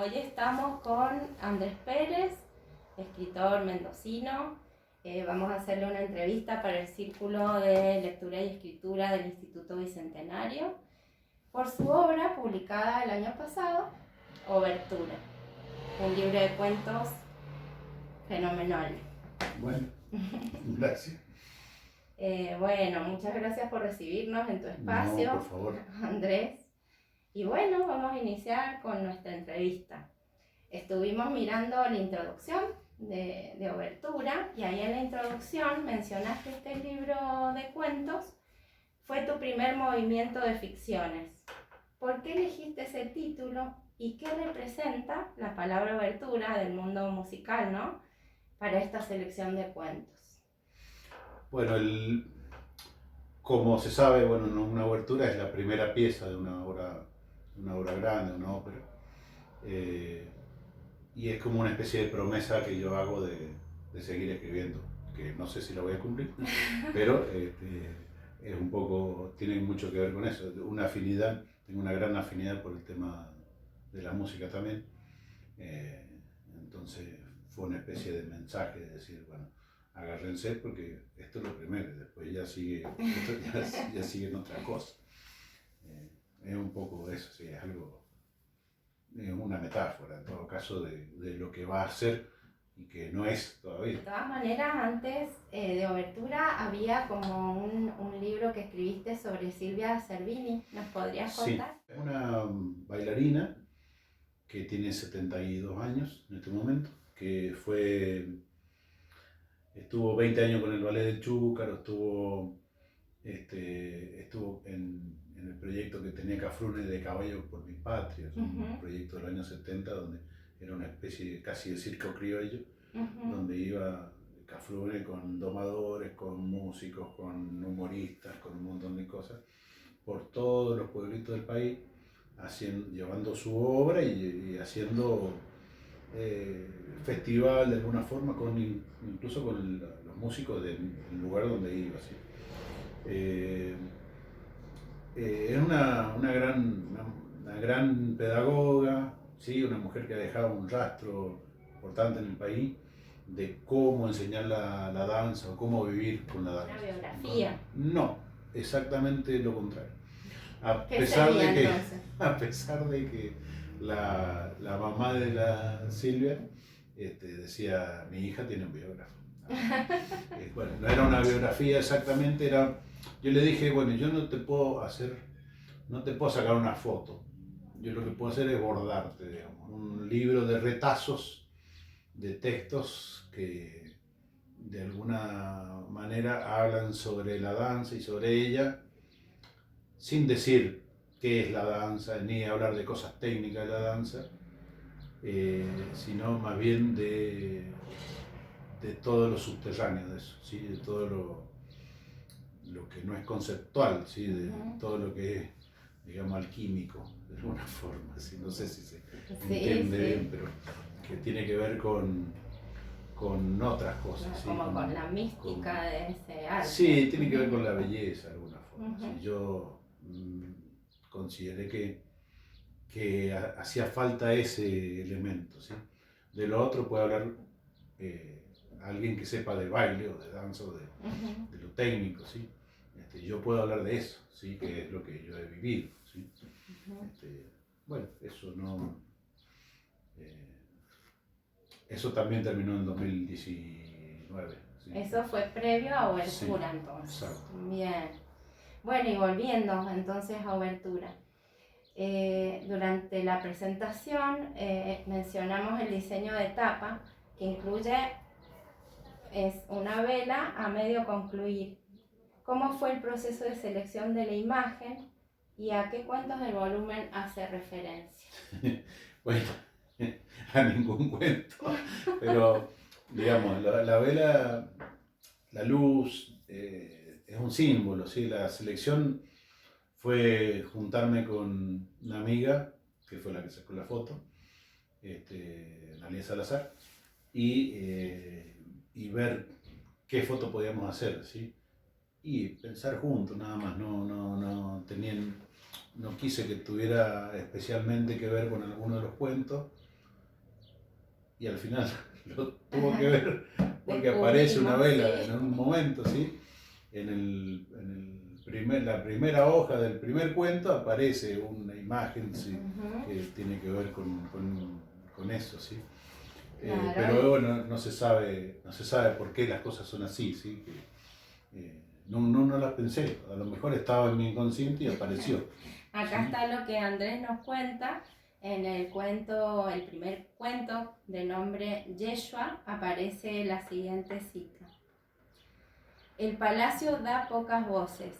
Hoy estamos con Andrés Pérez, escritor mendocino. Vamos a hacerle una entrevista para el Círculo de Lectura y Escritura del Instituto Bicentenario por su obra publicada el año pasado, Obertura, un libro de cuentos fenomenal. Bueno, gracias. Bueno, muchas gracias por recibirnos en tu espacio, No, por favor. Andrés. Y bueno, vamos a iniciar con nuestra entrevista. Estuvimos mirando la introducción de Obertura y ahí en la introducción mencionaste que este libro de cuentos fue tu primer movimiento de ficciones. ¿Por qué elegiste ese título y qué representa la palabra obertura del mundo musical, ¿no?, para esta selección de cuentos? Bueno, como se sabe, bueno, una obertura es la primera pieza de una obra grande, una ópera. Y es como una especie de promesa que yo hago de seguir escribiendo, que no sé si la voy a cumplir, pero es un poco, tiene mucho que ver con eso, una afinidad, tengo una gran afinidad por el tema de la música también. Entonces fue una especie de mensaje de decir, bueno, agárrense porque esto es lo primero, y después ya sigue, ya siguen otra cosa. Es un poco eso, sí, es algo, es una metáfora en todo caso de lo que va a ser y que no es todavía. De todas maneras, antes de Obertura había como un libro que escribiste sobre Silvia Zerbini. ¿Nos podrías contar? Sí, es una bailarina que tiene 72 años en este momento, que estuvo 20 años con el Ballet del Chúcaro, estuvo en el proyecto que tenía Cafrune de Caballo por mi Patria, un proyecto del año 70 donde era una especie casi de circo criollo, donde iba Cafrune con domadores, con músicos, con humoristas, con un montón de cosas, por todos los pueblitos del país, llevando su obra y haciendo festival de alguna forma, incluso con los músicos del lugar donde iba. ¿Sí? Es una gran pedagoga, ¿sí? Una mujer que ha dejado un rastro importante en el país de cómo enseñar la danza o cómo vivir con la danza. ¿Una biografía? No, exactamente lo contrario. A ¿Qué pesar sería de que, entonces? a pesar de que la mamá de la Silvia decía, mi hija tiene un biógrafo. Bueno, no era una biografía exactamente, yo le dije, bueno, yo no te puedo sacar una foto, yo lo que puedo hacer es bordarte, digamos, un libro de retazos, de textos que de alguna manera hablan sobre la danza y sobre ella, sin decir qué es la danza, ni hablar de cosas técnicas de la danza, sino más bien de todo lo subterráneo de eso, ¿sí? De todo lo que no es conceptual, ¿sí? De todo lo que es, digamos, alquímico, de alguna forma, ¿sí? No sé si se entiende bien, pero que tiene que ver con otras cosas. ¿Sí? Como con la mística de ese arte. Sí, tiene que ver con la belleza de alguna forma. ¿Sí? Yo consideré que hacía falta ese elemento. ¿Sí? De lo otro puede hablar alguien que sepa de baile o de danza o de lo técnico. ¿Sí? Yo puedo hablar de eso, ¿sí? Que es lo que yo he vivido. ¿Sí? Bueno, eso no... eso también terminó en 2019. ¿Sí? Eso fue previo a Obertura, sí, entonces. Exacto. Bien. Bueno, y volviendo entonces a Obertura. Durante la presentación mencionamos el diseño de tapa, que incluye una vela a medio concluir. ¿Cómo fue el proceso de selección de la imagen y a qué cuentos del volumen hace referencia? Bueno, a ningún cuento, pero digamos, la vela, la luz, es un símbolo, ¿sí? La selección fue juntarme con una amiga, que fue la que sacó la foto, Analia Salazar, y ver qué foto podíamos hacer, ¿sí? Y pensar juntos nada más, no quise que tuviera especialmente que ver con alguno de los cuentos, y al final lo tuvo que ver porque aparece una vela en un momento, ¿sí? La primera hoja del primer cuento aparece una imagen, ¿sí? Que tiene que ver con eso, ¿sí? Claro. Pero bueno, no se sabe por qué las cosas son así, ¿sí? No las pensé, a lo mejor estaba en mi inconsciente y apareció. Acá ¿sí? está lo que Andrés nos cuenta. En el cuento, el primer cuento de nombre Yeshua, aparece la siguiente cita. El palacio da pocas voces.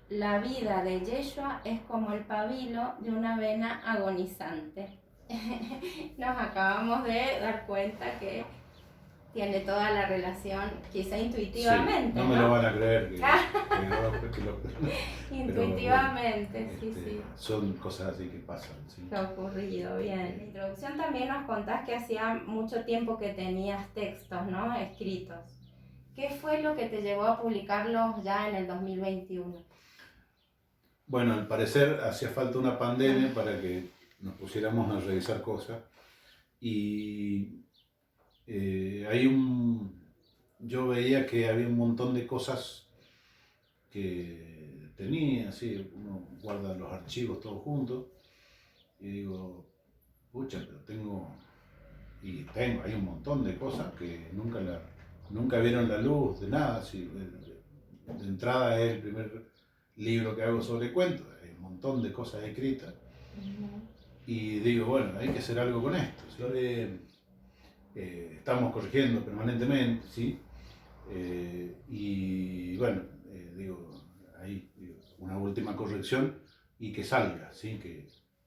La vida de Yeshua es como el pabilo de una vena agonizante. Nos acabamos de dar cuenta que tiene toda la relación, quizá intuitivamente, sí, no me lo van a creer intuitivamente, bueno, sí. Son cosas así que pasan. ¿sí? Que ha ocurrido, bien. En la introducción también nos contás que hacía mucho tiempo que tenías textos, ¿no? Escritos. ¿Qué fue lo que te llevó a publicarlos ya en el 2021? Bueno, al parecer hacía falta una pandemia para que nos pusiéramos a revisar cosas. Y yo veía que había un montón de cosas que tenía, así, uno guarda los archivos todos juntos. Y digo, pucha, pero hay un montón de cosas que nunca vieron la luz de nada. Así, de entrada es el primer libro que hago sobre cuentos, hay un montón de cosas escritas. Y digo, bueno, hay que hacer algo con esto. ¿sí? Estamos corrigiendo permanentemente, ¿sí? Y bueno, una última corrección y que salga, ¿sí?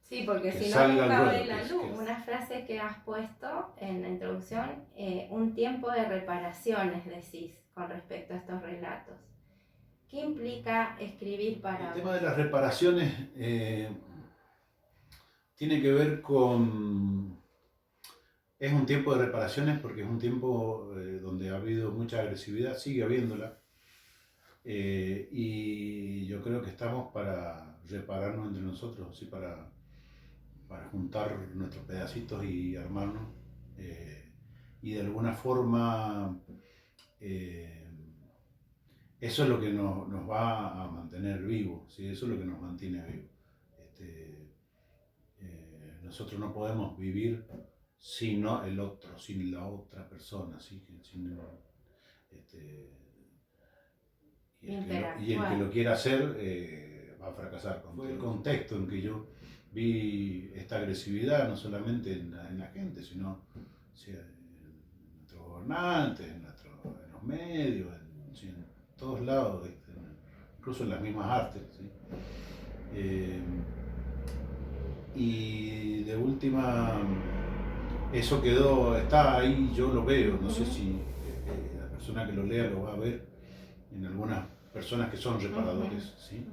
Sí, porque que si no salga nunca al ve ruedo, la luz. Una frase que has puesto en la introducción, un tiempo de reparaciones, decís, con respecto a estos relatos. ¿Qué implica escribir para vos? El tema de las reparaciones tiene que ver con... Es un tiempo de reparaciones porque es un tiempo donde ha habido mucha agresividad, sigue habiéndola. Y yo creo que estamos para repararnos entre nosotros, ¿sí? para juntar nuestros pedacitos y armarnos. Y de alguna forma eso es lo que nos va a mantener vivos, ¿sí? Eso es lo que nos mantiene vivos. Nosotros no podemos vivir sin el otro, sin la otra persona, ¿sí? Y el que lo quiera hacer va a fracasar. Fue el contexto en que yo vi esta agresividad, no solamente en la gente, sino en nuestros gobernantes, en los medios, en todos lados, incluso en las mismas artes. ¿sí? Y de última, eso está ahí, yo lo veo, no sé si la persona que lo lea lo va a ver en algunas personas que son reparadores, ¿sí?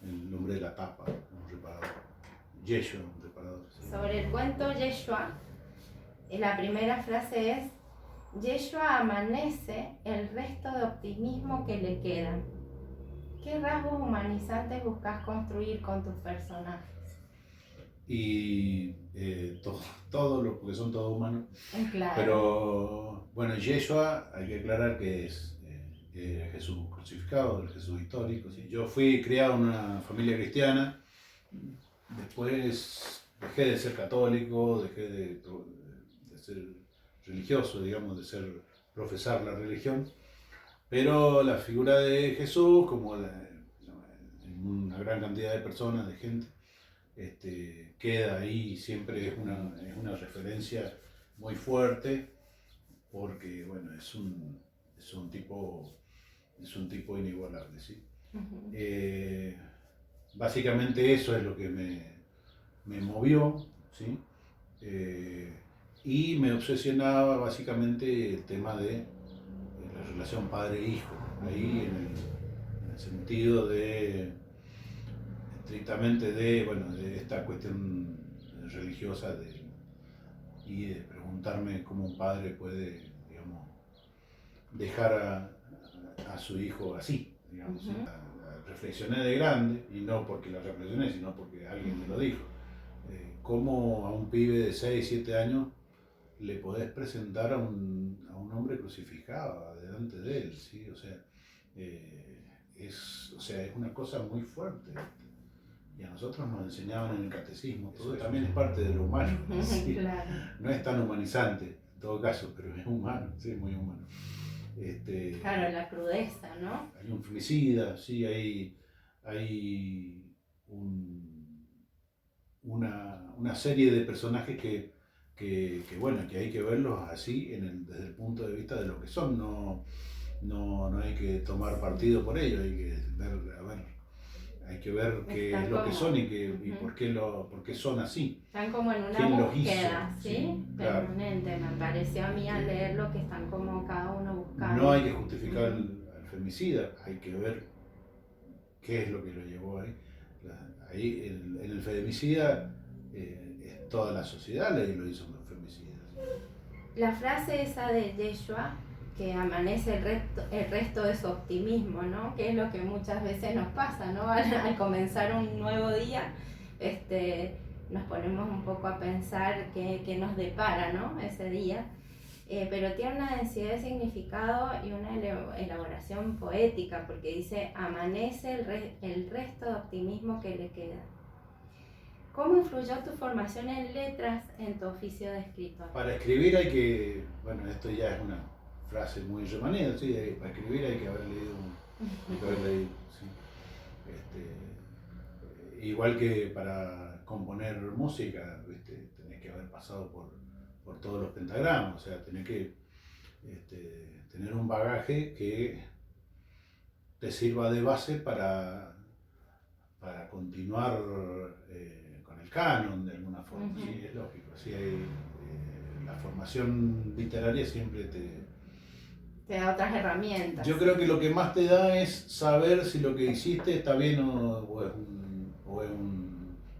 El nombre de la tapa, un reparador. Yeshua, un reparador. ¿sí? Sobre el cuento Yeshua, la primera frase es: Yeshua amanece el resto de optimismo que le queda. ¿Qué rasgos humanizantes buscas construir con tus personajes? Y porque son todos humanos. Claro. Pero bueno, Yeshua, hay que aclarar que es Jesús crucificado, el Jesús histórico. ¿sí? Yo fui criado en una familia cristiana, después dejé de ser católico, dejé de ser religioso, digamos, profesar la religión, pero la figura de Jesús, como en una gran cantidad de personas, de gente, queda ahí, siempre es una referencia muy fuerte, porque bueno, es un tipo inigualable. ¿sí? Básicamente eso es lo que me movió, ¿sí? Y me obsesionaba básicamente el tema de la relación padre-hijo, ahí en el sentido estrictamente de esta cuestión religiosa y de preguntarme cómo un padre puede, digamos, dejar a su hijo así, digamos. ¿sí? La reflexioné de grande, y no porque la reflexioné, sino porque alguien me lo dijo. Cómo a un pibe de 6, 7 años le podés presentar a un hombre crucificado delante de él, ¿sí? O sea, es una cosa muy fuerte. Y a nosotros nos enseñaban en el catecismo, todo también es parte de lo humano, ¿sí? Claro. No es tan humanizante, en todo caso, pero es humano, sí, muy humano. Claro, la crudeza, ¿no? Hay un femicida, sí, hay una serie de personajes que hay que verlos así desde el punto de vista de lo que son, no hay que tomar partido por ello, hay que ver qué es lo que son y por qué son así. Están como en una ¿Quién los búsqueda, hizo? ¿sí? Claro. Permanente, me pareció a mí al leerlo que están como cada uno buscando. No hay que justificar al femicida, hay que ver qué es lo que lo llevó ahí. Ahí en el femicida es toda la sociedad lo hizo los femicidas. La frase esa de Yeshua, que amanece el resto de su optimismo, ¿no? Que es lo que muchas veces nos pasa, ¿no? Al comenzar un nuevo día, nos ponemos un poco a pensar qué nos depara, ¿no? Ese día. Pero tiene una densidad de significado y una elaboración poética, porque dice, amanece el resto de optimismo que le queda. ¿Cómo influyó tu formación en letras en tu oficio de escritor? Para escribir esto ya es una frase muy remanida, ¿sí? Para escribir hay que haber leído, ¿sí? Igual que para componer música, ¿viste? Tenés que haber pasado por todos los pentagramas, o sea, tenés que tener un bagaje que te sirva de base para continuar con el canon de alguna forma. Uh-huh. Sí, es lógico. Sí, la formación literaria siempre te da otras herramientas. Yo creo que lo que más te da es saber si lo que hiciste está bien o es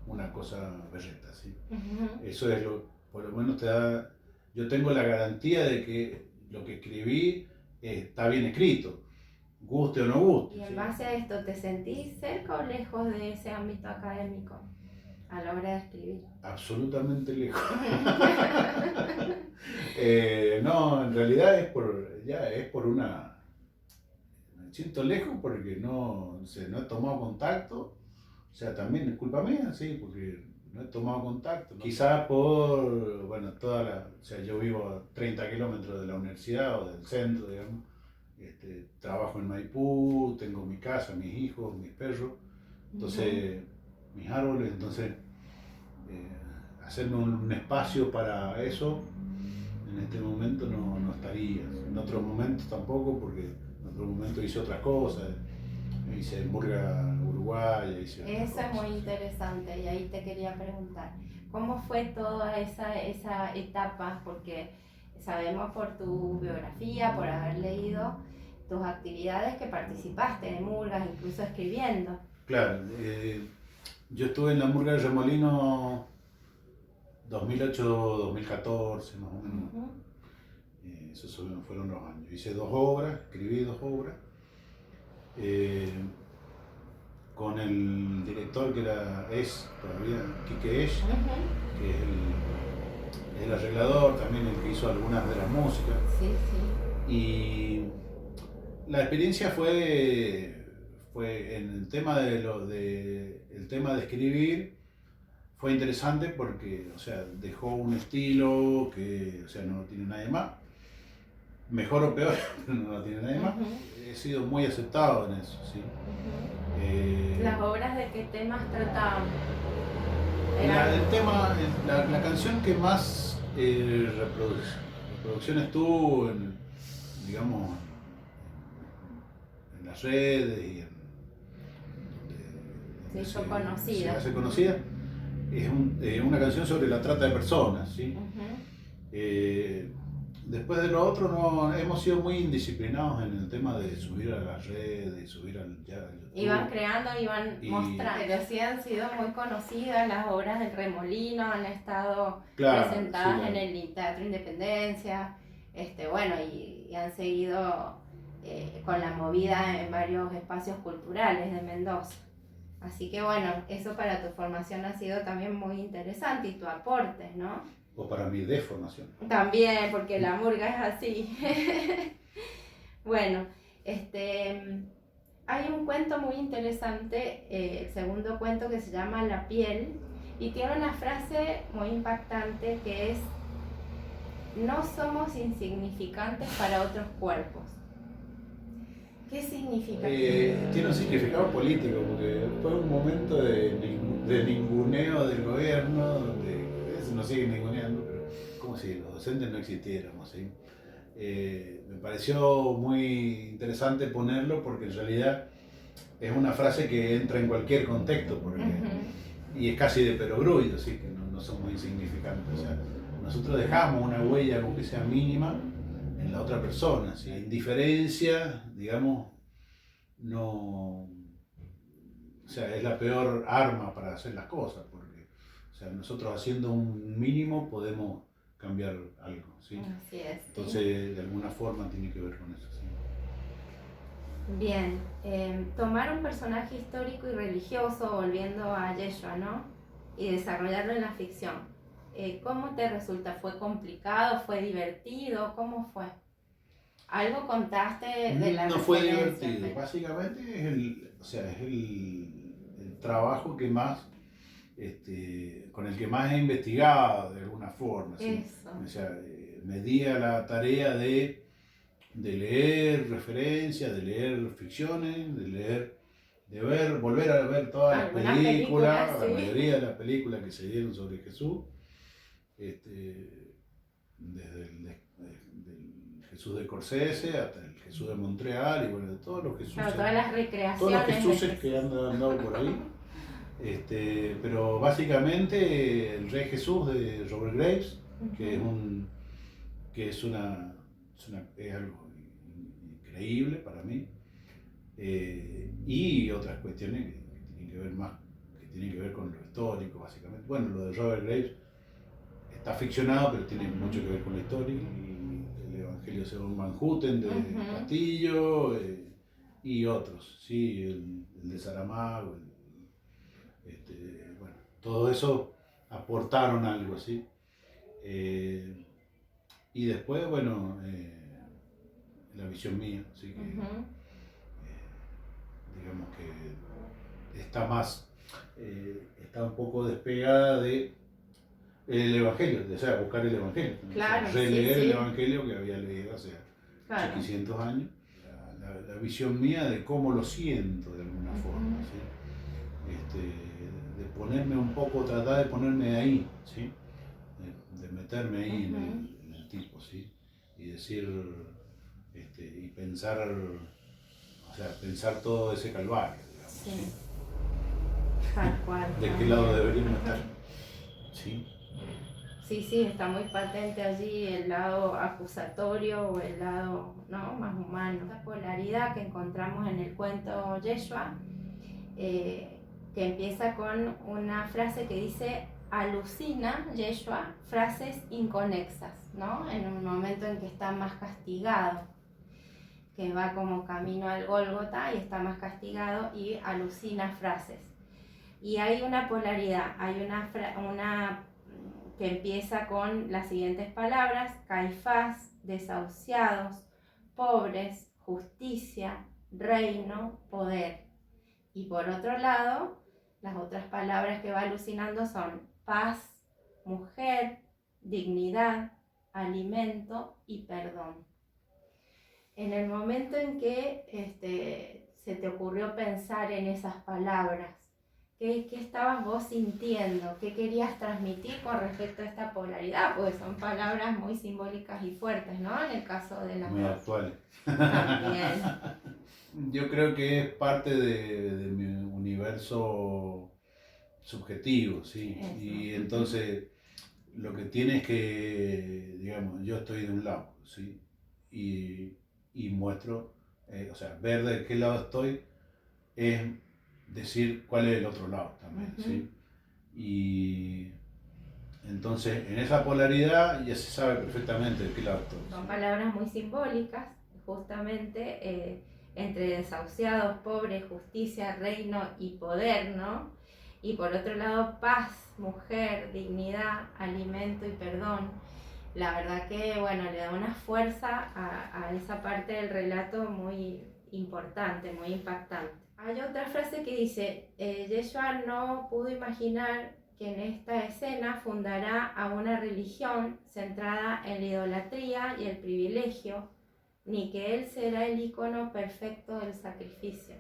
una cosa berreta, ¿sí? Uh-huh. Eso es por lo menos te da. Yo tengo la garantía de que lo que escribí está bien escrito, guste o no guste. Y en base a esto, ¿te sentís cerca o lejos de ese ámbito académico a la hora de escribir? Absolutamente lejos. No, en realidad es por una. Me siento lejos porque no he tomado contacto. O sea, también es culpa mía, sí, porque no he tomado contacto. Quizás yo vivo a 30 kilómetros de la universidad o del centro, digamos. Trabajo en Maipú, tengo mi casa, mis hijos, mis perros, entonces, uh-huh. Mis árboles, entonces hacerme un espacio para eso en este momento no estaría. En otros momentos tampoco, porque en otros momentos hice otras cosas. Hice en Murga, Uruguay. Eso es muy interesante y ahí te quería preguntar, ¿cómo fue toda esa etapa? Porque sabemos por tu biografía, por haber leído tus actividades que participaste en murgas, incluso escribiendo. Claro, yo estuve en la murga de Remolino 2008-2014 más o menos. Uh-huh. Esos fueron los años. Hice escribí 2 obras. Con el director que es todavía Quique Esch, uh-huh. Que es el arreglador, también el que hizo algunas de las músicas. Sí, sí. Y la experiencia fue en el tema el tema de escribir, fue interesante porque, o sea, dejó un estilo que, o sea, no lo tiene nadie más. Mejor o peor, pero no lo tiene nadie más. Uh-huh. He sido muy aceptado en eso, ¿sí? Uh-huh. ¿Las obras de qué temas trataban? La canción que más reproducciones tuvo en las redes y donde se hace conocida, es una canción sobre la trata de personas, ¿sí? Uh-huh. Después de lo otro hemos sido muy indisciplinados en el tema de subir a las redes y subir al YouTube. Iban creando, mostrando. Pero sí han sido muy conocidas las obras del Remolino, han estado presentadas en el Teatro Independencia, y han seguido con la movida en varios espacios culturales de Mendoza. Así que bueno, eso para tu formación ha sido también muy interesante y tu aporte, ¿no? o para mi deformación. También, porque la murga es así. Bueno, hay un cuento muy interesante, el segundo cuento, que se llama La piel, y tiene una frase muy impactante que es: no somos insignificantes para otros cuerpos. ¿Qué significa? Tiene un significado político, porque fue un momento de ninguneo del gobierno, donde nos siguen ninguneando, pero como si los docentes no existiéramos, ¿sí? Me pareció muy interesante ponerlo, porque en realidad es una frase que entra en cualquier contexto, porque, y es casi de perogrullo, ¿sí? Que no somos insignificantes. O sea, nosotros dejamos una huella, aunque sea mínima, en la otra persona. ¿Sí? Indiferencia, digamos, no. O sea, es la peor arma para hacer las cosas, porque, o sea, nosotros haciendo un mínimo podemos cambiar algo, ¿sí? Así es. Entonces, de alguna forma tiene que ver con eso, ¿sí? Bien, tomar un personaje histórico y religioso, volviendo a Yeshua, ¿no? Y desarrollarlo en la ficción. ¿Cómo te resulta? ¿Fue complicado? ¿Fue divertido? ¿Cómo fue? ¿Algo contaste de la No fue referencia? divertido, básicamente es el trabajo que más, con el que más he investigado de alguna forma, ¿sí? Eso. O sea, me di a la tarea de leer referencias, de leer ficciones, volver a ver todas las películas, sí. la mayoría de las películas que se dieron sobre Jesús, desde el Jesús de Scorsese hasta el Jesús de Montreal, y bueno, de todos los Jesús, todas las recreaciones, todos los Jesuses que han andado por ahí. Pero básicamente el Rey Jesús de Robert Graves, que es algo increíble para mí, y otras cuestiones que tienen que ver con lo histórico, básicamente. Bueno, lo de Robert Graves está ficcionado, pero tiene mucho que ver con la historia, y el Evangelio según Van Houten de Castillo, y otros, ¿sí? El de Saramago, bueno, todo eso aportaron algo, ¿sí? Y después, bueno, la visión mía, ¿sí? Que, digamos que está un poco despegada de el Evangelio, o sea, buscar el Evangelio. Claro, o sea, releer sí. el Evangelio que había leído hace 800 años. La visión mía de cómo lo siento de alguna forma, ¿sí? De ponerme un poco, tratar de ponerme ahí, ¿sí? De meterme ahí en el tipo, ¿sí? Y decir, y pensar, o sea, pensar todo ese calvario, digamos, ¿sí? Tal cual. ¿De qué lado deberíamos estar? ¿Sí? Sí, está muy patente allí el lado acusatorio o el lado, ¿no?, más humano. Esta polaridad que encontramos en el cuento Yeshua, que empieza con una frase que dice: alucina Yeshua frases inconexas, ¿no? En un momento en que está más castigado, que va como camino al Gólgota y está más castigado y alucina frases. Y hay una polaridad, hay una que empieza con las siguientes palabras: Caifás, desahuciados, pobres, justicia, reino, poder. Y por otro lado, las otras palabras que va alucinando son paz, mujer, dignidad, alimento y perdón. En el momento en que se te ocurrió pensar en esas palabras, ¿qué estabas vos sintiendo? ¿Qué querías transmitir con respecto a esta polaridad? Porque son palabras muy simbólicas y fuertes, ¿no? En el caso de las muy dos. actuales. También. Yo creo que es parte de mi universo subjetivo, ¿sí? Eso. Y entonces lo que tiene es que, digamos, yo estoy de un lado, ¿sí? Y muestro, o sea, ver de qué lado estoy es decir cuál es el otro lado también, ¿sí? Y entonces en esa polaridad ya se sabe perfectamente de qué lado estoy. Son palabras muy simbólicas, justamente entre desahuciados, pobres, justicia, reino y poder, ¿no? y por otro lado paz, mujer, dignidad, alimento y perdón. La verdad que, bueno, le da una fuerza a esa parte del relato muy importante, muy impactante. Hay otra frase que dice, Yeshua no pudo imaginar que en esta escena fundará a una religión centrada en la idolatría y el privilegio, ni que él será el icono perfecto del sacrificio.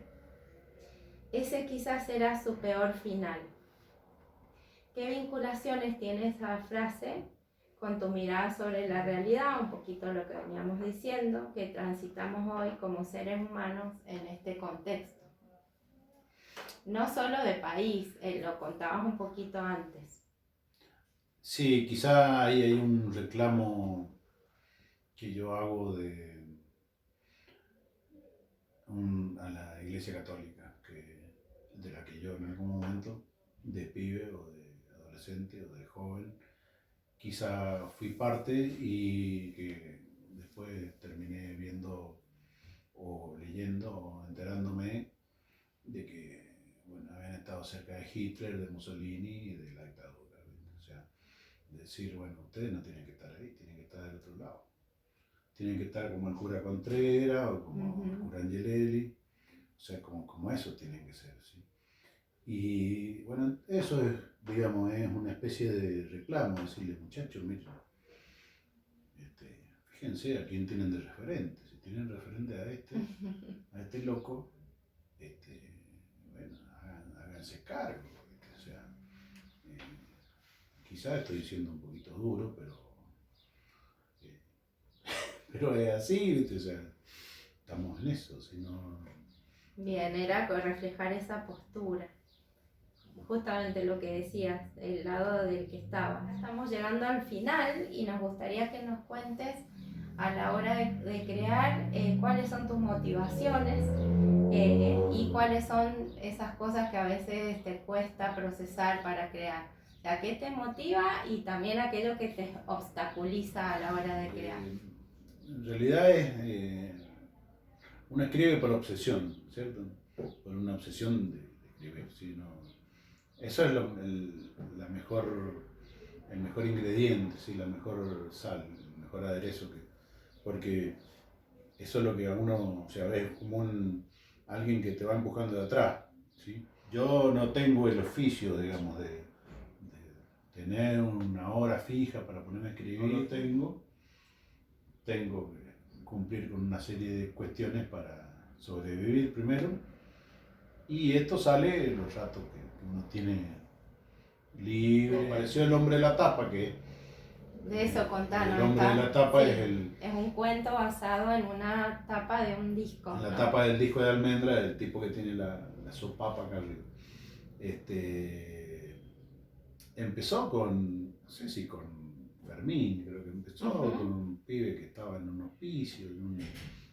Ese quizás será su peor final. ¿Qué vinculaciones tiene esa frase con tu mirada sobre la realidad? Un poquito lo que veníamos diciendo, que transitamos hoy como seres humanos en este contexto. No solo de país, lo contabas un poquito antes. Sí, quizá ahí hay un reclamo que yo hago a la Iglesia Católica, de la que yo en algún momento, de pibe o de adolescente o de joven, quizá fui parte y que después terminé viendo o leyendo o enterándome de que habían estado cerca de Hitler, de Mussolini y de la dictadura. O sea, decir, bueno, ustedes no tienen que estar ahí, tienen que estar del otro lado. Tienen que estar como el cura Contreras o como el cura Angelelli, o sea, como eso tienen que ser, ¿sí? Y bueno, eso es, digamos, es una especie de reclamo, decirle, muchachos, miren, fíjense a quién tienen de referente. Si tienen referente a este loco, bueno, háganse cargo. O sea, quizás estoy diciendo un poquito duro, pero es así, ¿viste? O sea, estamos en eso, si no... Bien, era reflejar esa postura. Justamente lo que decías, el lado del que estaba. Estamos llegando al final y nos gustaría que nos cuentes a la hora de crear cuáles son tus motivaciones y cuáles son esas cosas que a veces te cuesta procesar para crear. O sea, ¿qué te motiva y también aquello que te obstaculiza a la hora de crear? En realidad uno escribe por obsesión, ¿cierto? Por una obsesión de escribir, ¿sí? No, eso es el mejor ingrediente, ¿sí? La mejor sal, el mejor aderezo, porque eso es lo que a uno, o sea, es como alguien que te va empujando de atrás, ¿sí? Yo no tengo el oficio, digamos, de tener una hora fija para ponerme a escribir, no lo tengo que cumplir con una serie de cuestiones para sobrevivir primero, y esto sale los ratos que uno tiene libre. Apareció El hombre de la tapa, que de eso contanos. El hombre de la tapa sí, es un cuento basado en una tapa de un disco. En la tapa del disco de Almendra, el tipo que tiene la sopapa acá arriba. Empezó con, no sé si con Fermín, creo que empezó con un pibe que estaba en un hospicio,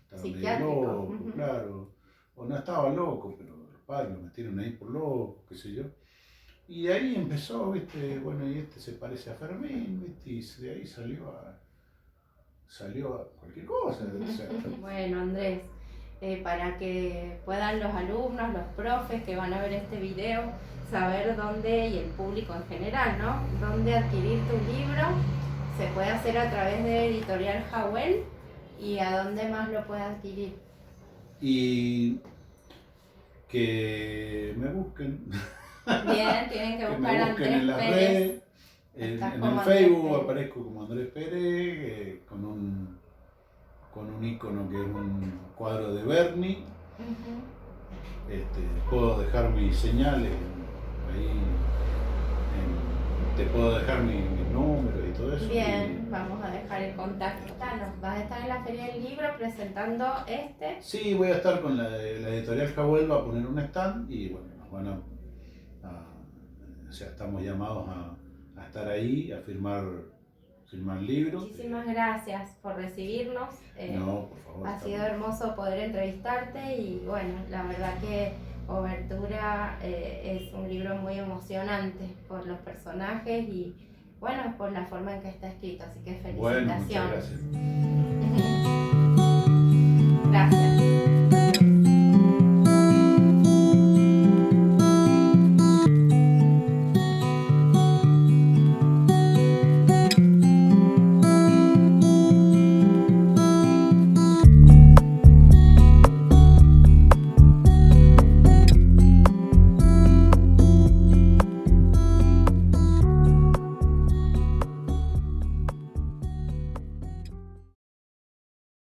estaba medio loco, claro, o no estaba loco, pero los padres lo metieron ahí por loco, qué sé yo. Y de ahí empezó, ¿viste? Bueno, y se parece a Fermín, ¿viste? Y de ahí salió a cualquier cosa. O sea. Bueno, Andrés, para que puedan los alumnos, los profes que van a ver este video, saber dónde, y el público en general, ¿no? Dónde adquirir tu libro. Se puede hacer a través de Editorial Jawel, y a dónde más lo puede adquirir. Y que me busquen. Bien, tienen que buscar a Andrés en las Pérez. Redes, en el Facebook aparezco como Andrés Pérez, con un icono que es un cuadro de Berni. Puedo dejar mis señales ahí, te puedo dejar mis números y todo eso. Bien, vamos a dejar el contacto. ¿Vas a estar en la Feria del Libro presentando este? Sí, voy a estar con la editorial Jawel, va a poner un stand y bueno, nos van o sea, estamos llamados a estar ahí, a firmar libros. Muchísimas gracias por recibirnos. No, por favor. Ha sido hermoso poder entrevistarte y bueno, la verdad que Obertura es un libro muy emocionante por los personajes y bueno, por la forma en que está escrito, así que felicitaciones. Bueno, muchas gracias. Gracias.